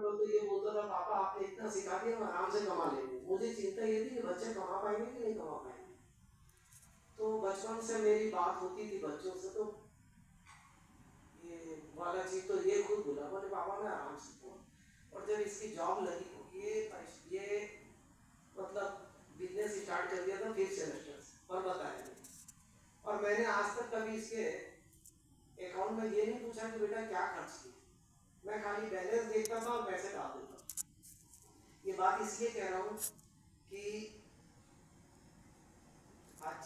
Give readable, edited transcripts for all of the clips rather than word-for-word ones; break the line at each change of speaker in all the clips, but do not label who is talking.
में तो ये बोलता था, पापा आपने इतना सिखा दिया, हम आराम से कमा लेंगे। मुझे चिंता ये थी कि बच्चे कमा पाएंगे कि नहीं कमा पाएंगे। तो बचपन से मेरी बात होती थी बच्चों से, तो ये वाला चीज तो ये खुद बोला, बोले पापा मैं आराम से दूँ। और जब इसकी जॉब लगी, ये मतलब बिजनेस स्टार्ट कर दिया था 5 सेमेस्टर और बताया नहीं। और मैंने आज तक कभी इसके अकाउंट में ये नहीं पूछा कि बेटा क्या खर्च किया, मैं खाली बैलेंस देखता था और पैसे डाल देता था। ये बात इसलिए कह रहा हूँ कि आज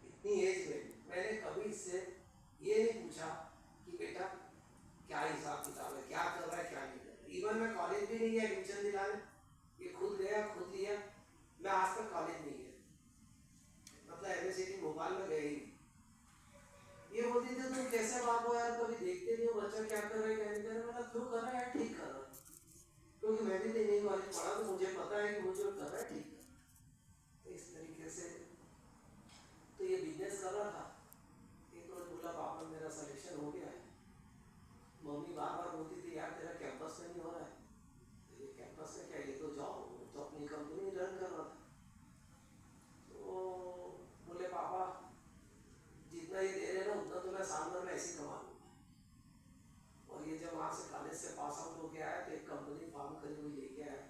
इतनी एज में मैंने कभी इससे ये नहीं पूछा कि बेटा क्या हिसाब किताब है, क्या कर रहा है, क्या नहीं कर रहा है। इवन मैं कॉलेज भी नहीं गया एडमिशन दिलाने, ये खुद गया खुद लिया। मैं आज तक कॉलेज नहीं गया, मतलब एमएससीटी भोपाल में गए ही। ये बोलती थी तुम कैसे बाप हो यार, कभी देखते नहीं हो बच्चा क्या कर रहा है क्या नहीं कर रहा है। मतलब क्यों कर रहा है, ठीक कर रहा है, क्योंकि मैं भी नहीं कॉलेज पढ़ा तो मुझे पता है कि वो जो कर रहा है ठीक है। तो इस तरीके से तो ये बिजनेस कर रहा था। एक रोज बोला पापा मेरा सिलेक्शन हो गया है। मम्मी बार बार बोलती थी यार तेरा कैंपस में नहीं हो रहा है। तो ये कैंपस में क्या, ये तो जॉब तो अपनी कंपनी रन कर रहा था। तो बोले पापा जितना ये दे रहे ना उतना तो मैं साल भर में ऐसे कमा लूँगा। और ये जब वहाँ से कॉलेज से पास आउट होके आया तो एक कंपनी फॉर्म करी हुई लेके आया।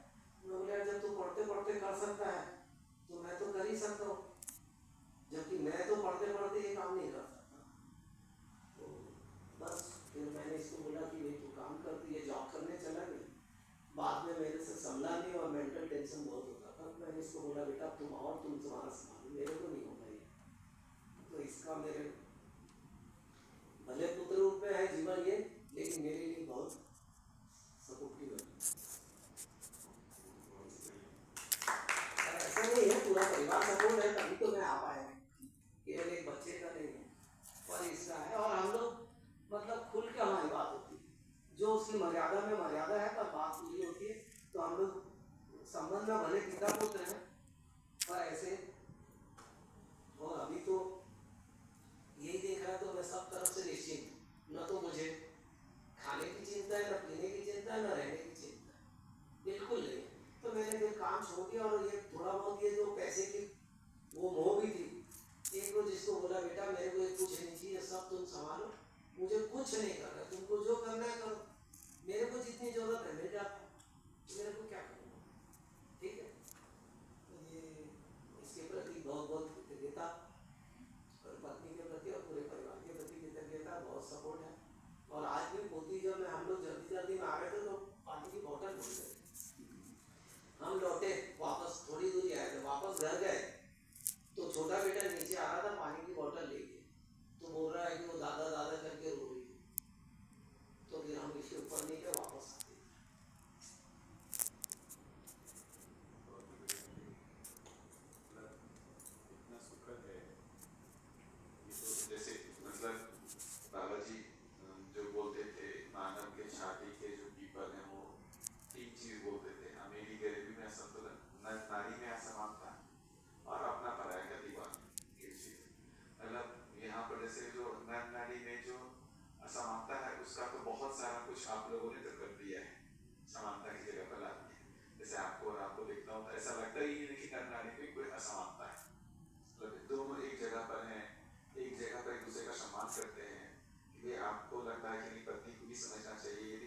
मैं बोला जब तू पढ़ते पढ़ते कर सकता है तो मैं तो कर ही सकता हूँ, जबकि मैं तो पढ़ते पढ़ते ये काम नहीं कर सकता। तो बस फिर मैंने इसको बोला कि भाई तू काम कर, ये जॉब करने चला गया। बाद में मेरे से संभला नहीं और मेंटल टेंशन बहुत होता था। मैंने इसको बोला बेटा तुम और तुम तुम्हारा संभालो, मेरे को नहीं होगा ये। तो इसका मेरे भले पुत्र रूप में है जीवन ये, लेकिन मेरे लिए बहुत सपोर्टिव है। ऐसा नहीं है पूरा परिवार सपोर्ट है तभी तो मैं आ पाया, केवल एक बच्चे का नहीं है और इसका है। और हम लोग मतलब खुल के हमारी बात होती है, जो उसकी मर्यादा में मर्यादा है तब बात पूरी होती है। तो हम लोग संबंध में भले पिता पुत्र हैं पर ऐसे। और अभी तो यही देख रहा है तो मैं सब तरफ से निश्चिंत, न तो मुझे खाने की चिंता है, न पीने की चिंता है, न रहने की चिंता है, बिल्कुल नहीं। तो मैंने फिर काम छोड़ दिया और ये थोड़ा बहुत ये जो पैसे की वो मोह भी थी। एक रोज इसको बोला बेटा मेरे को कुछ नहीं चाहिए, सब तुम संभालो, मुझे कुछ नहीं करना, तुमको जो करना है करो, मेरे को जितनी जरूरत है मिल जाता है, मेरे को क्या करना, ठीक है। तो ये इसके प्रति बहुत बहुत कृतज्ञता, और पत्नी के प्रति और पूरे परिवार के प्रति कृतज्ञता, बहुत सपोर्ट है। और आज भी पोती जब मैं हम लोग जल्दी जल्दी में आ गए थे तो पानी की बोतल भूल गए। हम लौटे वापस, थोड़ी दूरी आए थे, वापस घर गए तो छोटा बेटा नीचे आ रहा था पानी की बोतल लेके, तो बोल रहा है कि वो दादा दादा करके रो रही है। तो फिर हम इसके ऊपर नहीं गए, वापस आते।
इतना सुखद है ये तो। जैसे मतलब बाबा जी जो बोलते थे मानव के छाती के जो पीपल हैं वो एक चीज बोलते थे, अमीरी गरीबी में असंतुलन, नारी में असमानता और अपना पराया का दीवान। ये चीज मतलब यहाँ पर जैसे जो नर नारी में जो असमानता है उसका तो बहुत सारा कुछ आप लोगों ने तो कर दिया है, समानता की जगह पर ला दिया। जैसे आपको और आपको देखता हूँ तो ऐसा लगता ही नहीं कि नर नारी में कोई असमानता है, मतलब दोनों एक जगह पर हैं, एक जगह पर एक दूसरे का सम्मान करते हैं। ये आपको लगता है कि पत्नी को भी समझना चाहिए,